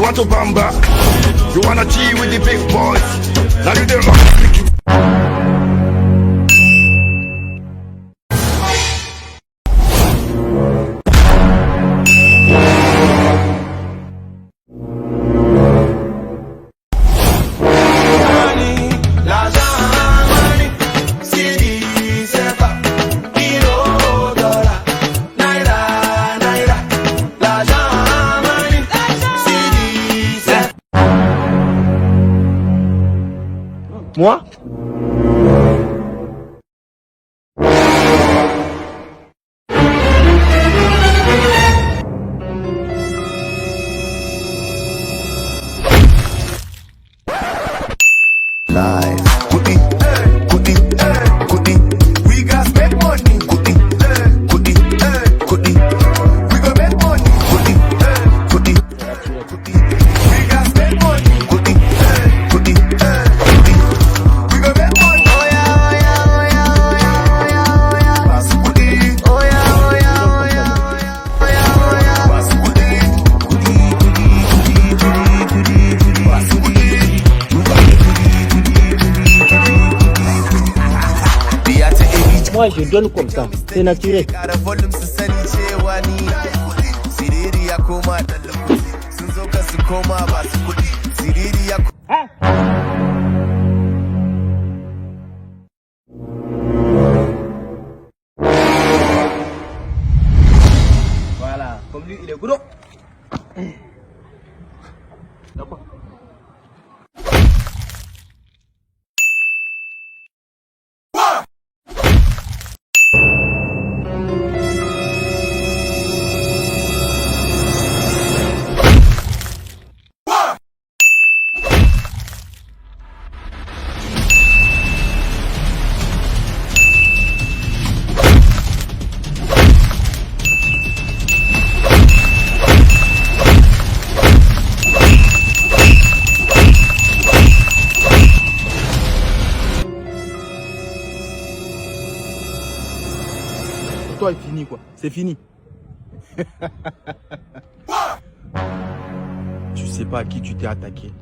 want to bamba. You wanna G with the big boys. Now you the rock. Moi? Nice. Goodie, goodie, goodie. We got make money. Goodie, goodie, goodie. We got make money. Goodie, goodie, goodie. We got make money. Goodie, goodie, goodie. We got make money. Oh yeah, oh yeah, oh yeah, oh yeah, oh yeah, oh yeah. Goodie. Oh yeah, oh yeah, oh yeah, oh yeah, oh yeah. Goodie, goodie, goodie, goodie, goodie, goodie. Moi je donne comme ça, c'est naturel. Voilà, comme lui il est gros. D'accord. Toi est fini quoi, c'est fini. Tu sais pas à qui tu t'es attaqué.